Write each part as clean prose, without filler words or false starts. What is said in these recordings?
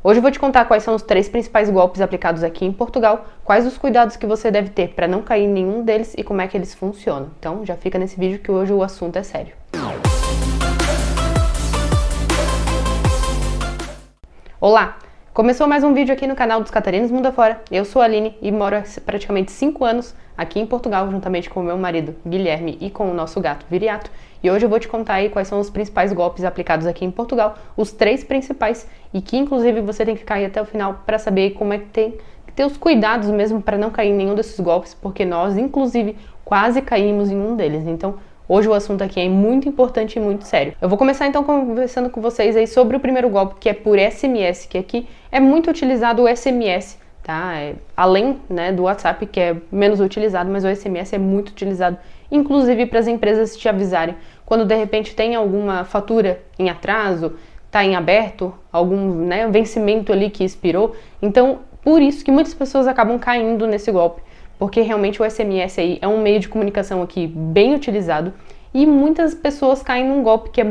Hoje eu vou te contar quais são os 3 principais golpes aplicados aqui em Portugal, quais os cuidados que você deve ter para não cair em nenhum deles e como é que eles funcionam. Então já fica nesse vídeo que hoje o assunto é sério. Olá! Começou mais um vídeo aqui no canal dos Catarinas Mundo Afora. Eu sou a Aline e moro há praticamente 5 anos aqui em Portugal, juntamente com o meu marido Guilherme e com o nosso gato Viriato. E hoje eu vou te contar aí quais são os principais golpes aplicados aqui em Portugal, os 3 principais, e que inclusive você tem que ficar aí até o final para saber como é que tem que ter os cuidados mesmo para não cair em nenhum desses golpes, porque nós inclusive quase caímos em um deles. Então hoje o assunto aqui é muito importante e muito sério. Eu vou começar então conversando com vocês aí sobre o primeiro golpe, que é por SMS, que aqui é muito utilizado o SMS, tá? Além, né, do WhatsApp, que é menos utilizado, mas o SMS é muito utilizado, inclusive para as empresas te avisarem quando de repente tem alguma fatura em atraso, tá em aberto, algum, né, vencimento ali que expirou. Então, por isso que muitas pessoas acabam caindo nesse golpe, porque realmente o SMS aí é um meio de comunicação aqui bem utilizado e muitas pessoas caem num golpe que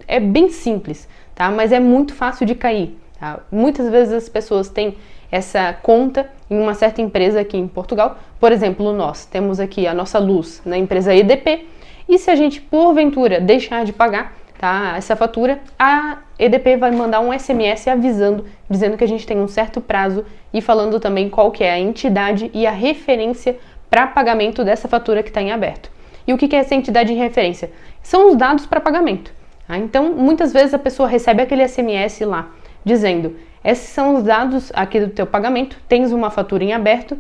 é bem simples, tá? Mas é muito fácil de cair, tá? Muitas vezes as pessoas têm essa conta em uma certa empresa aqui em Portugal. Por exemplo, nós temos aqui a nossa luz na empresa EDP, e se a gente porventura deixar de pagar, tá, essa fatura, a EDP vai mandar um SMS avisando, dizendo que a gente tem um certo prazo e falando também qual que é a entidade e a referência para pagamento dessa fatura que está em aberto. E o que é essa entidade de referência? São os dados para pagamento. Tá? Então, muitas vezes a pessoa recebe aquele SMS lá, dizendo, esses são os dados aqui do teu pagamento, tens uma fatura em aberto,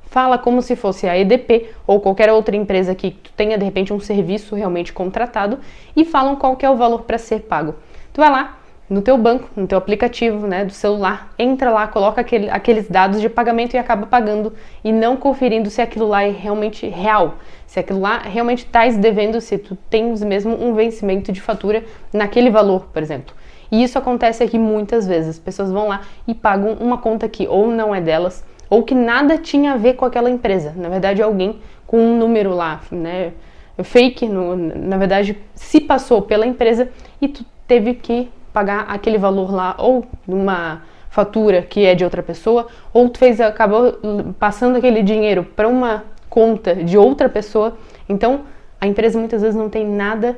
fala como se fosse a EDP ou qualquer outra empresa que tu tenha de repente um serviço realmente contratado e falam qual que é o valor para ser pago. Tu vai lá no teu banco, no teu aplicativo, né, do celular, entra lá, coloca aqueles dados de pagamento e acaba pagando e não conferindo se aquilo lá é realmente real, se aquilo lá realmente estás devendo, se tu tens mesmo um vencimento de fatura naquele valor, por exemplo. E isso acontece aqui muitas vezes, as pessoas vão lá e pagam uma conta que ou não é delas, ou que nada tinha a ver com aquela empresa. Na verdade, alguém com um número lá, né, fake, na verdade, se passou pela empresa e tu teve que pagar aquele valor lá, ou numa fatura que é de outra pessoa, ou tu acabou passando aquele dinheiro para uma conta de outra pessoa. Então, a empresa muitas vezes não tem nada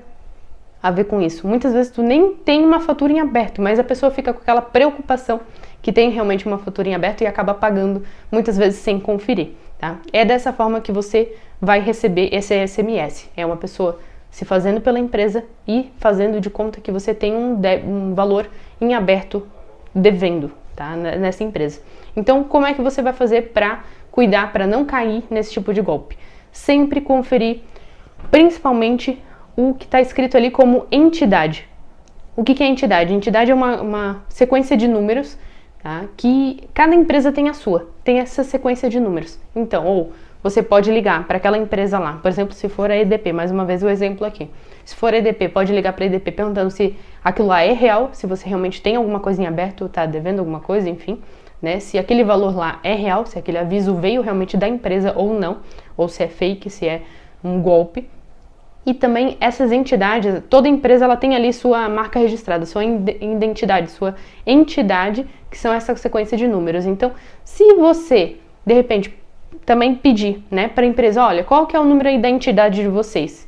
a ver com isso. Muitas vezes tu nem tem uma fatura em aberto, mas a pessoa fica com aquela preocupação que tem realmente uma fatura em aberto e acaba pagando muitas vezes sem conferir, tá? É dessa forma que você vai receber esse SMS. É uma pessoa se fazendo pela empresa e fazendo de conta que você tem um valor em aberto devendo, tá? Nessa empresa. Então, como é que você vai fazer para cuidar, para não cair nesse tipo de golpe? Sempre conferir, principalmente, o que está escrito ali como entidade. O que é entidade? Entidade é uma sequência de números, tá? Que cada empresa tem a sua, tem essa sequência de números. Então, ou você pode ligar para aquela empresa lá, por exemplo, se for a EDP, mais uma vez o exemplo aqui. Se for a EDP, pode ligar para a EDP perguntando se aquilo lá é real, se você realmente tem alguma coisa em aberto, está devendo alguma coisa, enfim, né? Se aquele valor lá é real, se aquele aviso veio realmente da empresa ou não, ou se é fake, se é um golpe. E também essas entidades, toda empresa ela tem ali sua marca registrada, sua identidade, sua entidade, que são essa sequência de números. Então, se você, de repente, também pedir, né, para a empresa, olha, qual que é o número aí da entidade de vocês?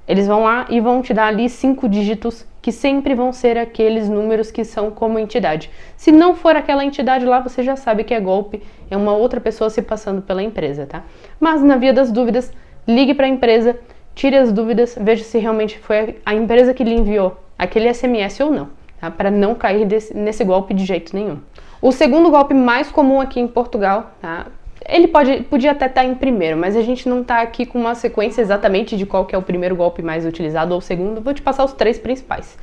Eles vão lá e vão te dar ali 5 dígitos, que sempre vão ser aqueles números que são como entidade. Se não for aquela entidade lá, você já sabe que é golpe, é uma outra pessoa se passando pela empresa, tá? Mas, na via das dúvidas, ligue para a empresa, tire as dúvidas, veja se realmente foi a empresa que lhe enviou aquele SMS ou não, tá? Para não cair nesse golpe de jeito nenhum. O segundo golpe mais comum aqui em Portugal, tá? Ele podia até estar em primeiro, mas a gente não está aqui com uma sequência exatamente de qual que é o primeiro golpe mais utilizado ou o segundo. Vou te passar os 3 principais.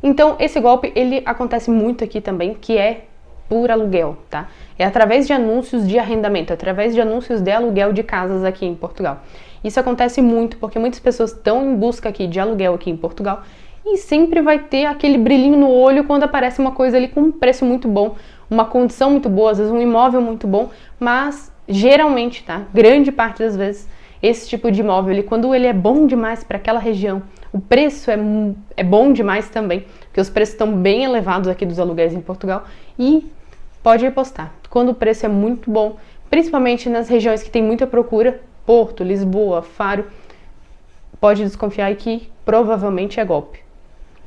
Então, esse golpe, ele acontece muito aqui também, que é por aluguel, tá? É através de anúncios de arrendamento, através de anúncios de aluguel de casas aqui em Portugal. Isso acontece muito porque muitas pessoas estão em busca aqui de aluguel aqui em Portugal e sempre vai ter aquele brilhinho no olho quando aparece uma coisa ali com um preço muito bom, uma condição muito boa, às vezes um imóvel muito bom, mas geralmente, tá? Grande parte das vezes, esse tipo de imóvel, quando ele é bom demais para aquela região, o preço é bom demais também, porque os preços estão bem elevados aqui dos aluguéis em Portugal, e pode apostar. Quando o preço é muito bom, principalmente nas regiões que tem muita procura, Porto, Lisboa, Faro, pode desconfiar que provavelmente é golpe.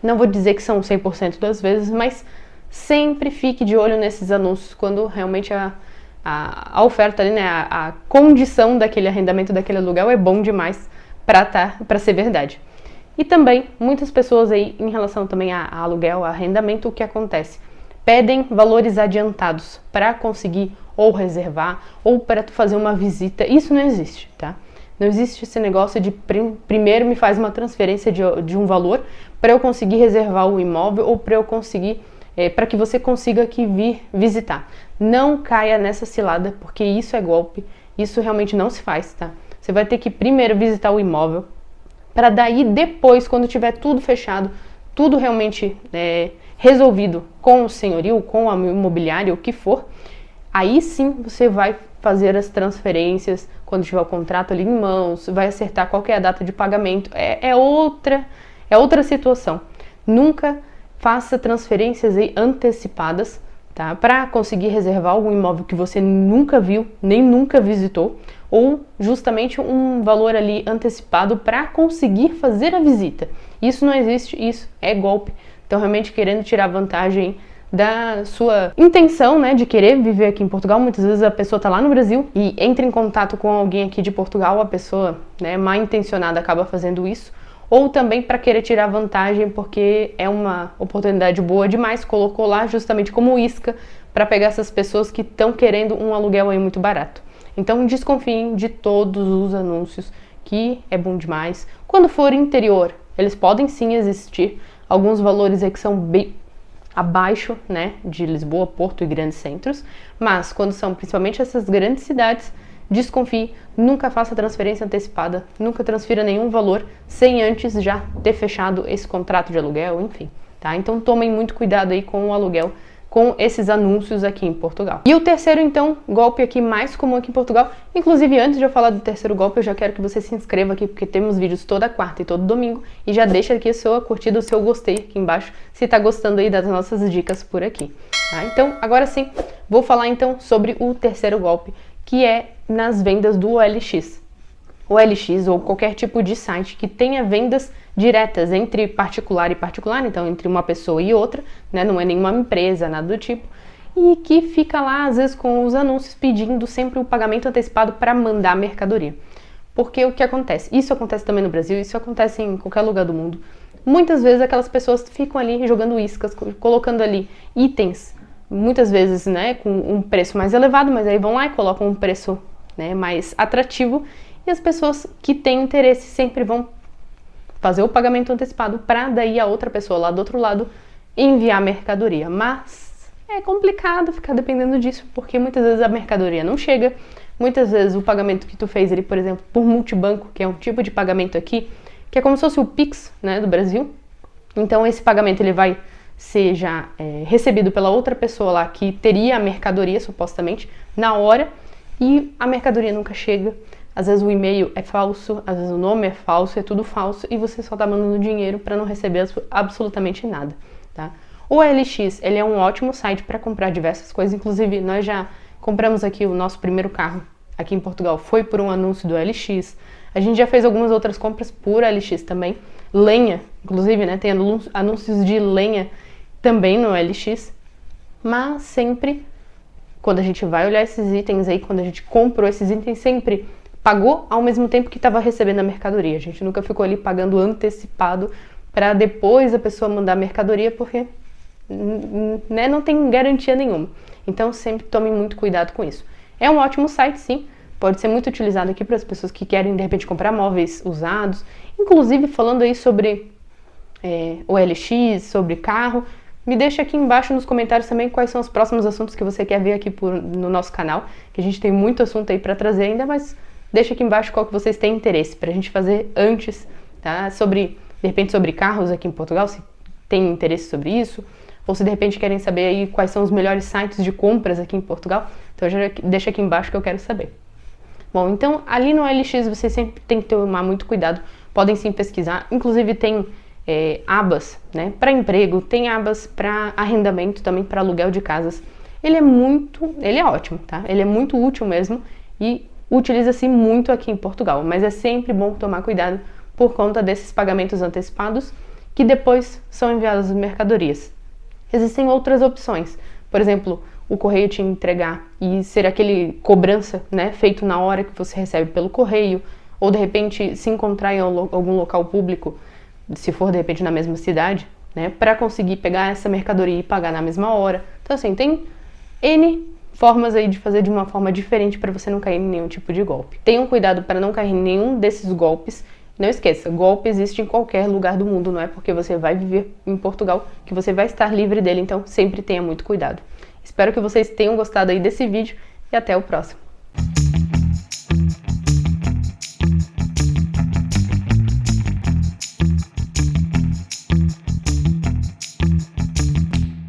Não vou dizer que são 100% das vezes, mas sempre fique de olho nesses anúncios quando realmente a oferta ali, né, a condição daquele arrendamento, daquele aluguel é bom demais para ser verdade. E também, muitas pessoas aí, em relação também a aluguel, a arrendamento, o que acontece? Pedem valores adiantados para conseguir ou reservar, ou para tu fazer uma visita. Isso não existe, tá? Não existe esse negócio de primeiro me faz uma transferência de um valor para eu conseguir reservar o imóvel ou para eu conseguir, para que você consiga aqui vir visitar. Não caia nessa cilada, porque isso é golpe, isso realmente não se faz, tá? Você vai ter que primeiro visitar o imóvel, para daí depois, quando tiver tudo fechado, tudo realmente resolvido com o senhorio, com a imobiliária, o que for, aí sim você vai fazer as transferências, quando tiver o contrato ali em mãos, vai acertar qual que é a data de pagamento, é outra situação. Nunca faça transferências aí antecipadas, tá? Para conseguir reservar algum imóvel que você nunca viu, nem nunca visitou, ou justamente um valor ali antecipado para conseguir fazer a visita. Isso não existe, isso é golpe. Então, realmente querendo tirar vantagem da sua intenção, né, de querer viver aqui em Portugal. Muitas vezes a pessoa está lá no Brasil e entra em contato com alguém aqui de Portugal, a pessoa, né, mal intencionada acaba fazendo isso, ou também para querer tirar vantagem porque é uma oportunidade boa demais, colocou lá justamente como isca para pegar essas pessoas que estão querendo um aluguel aí muito barato. Então desconfiem de todos os anúncios, que é bom demais. Quando for interior, eles podem sim existir, alguns valores aí que são bem abaixo, né, de Lisboa, Porto e grandes centros, mas quando são principalmente essas grandes cidades, desconfie, nunca faça transferência antecipada, nunca transfira nenhum valor sem antes já ter fechado esse contrato de aluguel, enfim, tá? Então tomem muito cuidado aí com o aluguel, com esses anúncios aqui em Portugal. E o terceiro, então, golpe aqui mais comum aqui em Portugal, inclusive antes de eu falar do terceiro golpe, eu já quero que você se inscreva aqui, porque temos vídeos toda quarta e todo domingo, e já deixa aqui a sua curtida, o seu gostei aqui embaixo, se tá gostando aí das nossas dicas por aqui, tá? Então, agora sim, vou falar então sobre o terceiro golpe, que é nas vendas do OLX. OLX ou qualquer tipo de site que tenha vendas diretas entre particular e particular, então entre uma pessoa e outra, né, não é nenhuma empresa, nada do tipo, e que fica lá às vezes com os anúncios pedindo sempre o pagamento antecipado para mandar mercadoria. Porque o que acontece? Isso acontece também no Brasil, isso acontece em qualquer lugar do mundo. Muitas vezes aquelas pessoas ficam ali jogando iscas, colocando ali itens, muitas vezes, né, com um preço mais elevado, mas aí vão lá e colocam um preço, né, mais atrativo, e as pessoas que têm interesse sempre vão fazer o pagamento antecipado para daí a outra pessoa lá do outro lado enviar a mercadoria. Mas é complicado ficar dependendo disso, porque muitas vezes a mercadoria não chega, muitas vezes o pagamento que tu fez ali, por exemplo, por multibanco, que é um tipo de pagamento aqui, que é como se fosse o Pix, né, do Brasil. Então esse pagamento ele vai ser já recebido pela outra pessoa lá que teria a mercadoria supostamente na hora, e a mercadoria nunca chega. Às vezes o e-mail é falso, às vezes o nome é falso, é tudo falso e você só tá mandando dinheiro para não receber absolutamente nada, tá? O OLX, ele é um ótimo site para comprar diversas coisas, inclusive nós já compramos aqui o nosso primeiro carro aqui em Portugal, foi por um anúncio do OLX. A gente já fez algumas outras compras por OLX também, lenha, inclusive, né, tem anúncios de lenha também no OLX, mas sempre, quando a gente vai olhar esses itens aí, quando a gente comprou esses itens, sempre pagou ao mesmo tempo que estava recebendo a mercadoria. A gente nunca ficou ali pagando antecipado para depois a pessoa mandar a mercadoria, porque, né, não tem garantia nenhuma. Então sempre tomem muito cuidado com isso. É um ótimo site, sim, pode ser muito utilizado aqui para as pessoas que querem de repente comprar móveis usados, inclusive falando aí sobre OLX, sobre carro. Me deixa aqui embaixo nos comentários também quais são os próximos assuntos que você quer ver aqui no nosso canal, que a gente tem muito assunto aí para trazer ainda, mas deixa aqui embaixo qual que vocês têm interesse pra gente fazer antes, tá? De repente sobre carros aqui em Portugal, se tem interesse sobre isso, ou se de repente querem saber aí quais são os melhores sites de compras aqui em Portugal, então já deixa aqui embaixo que eu quero saber. Bom, então ali no OLX vocês sempre tem que tomar muito cuidado, podem sim pesquisar, inclusive tem abas, né, para emprego, tem abas para arrendamento, também para aluguel de casas. Ele é ótimo, tá? Ele é muito útil mesmo e utiliza-se muito aqui em Portugal, mas é sempre bom tomar cuidado por conta desses pagamentos antecipados que depois são enviadas as mercadorias. Existem outras opções, por exemplo, o correio te entregar e ser aquele cobrança, né, feito na hora que você recebe pelo correio, ou de repente se encontrar em algum local público, se for de repente na mesma cidade, né, para conseguir pegar essa mercadoria e pagar na mesma hora. Então assim, tem N formas aí de fazer de uma forma diferente para você não cair em nenhum tipo de golpe. Tenham cuidado para não cair em nenhum desses golpes. Não esqueça, golpe existe em qualquer lugar do mundo, não é porque você vai viver em Portugal que você vai estar livre dele, então sempre tenha muito cuidado. Espero que vocês tenham gostado aí desse vídeo e até o próximo.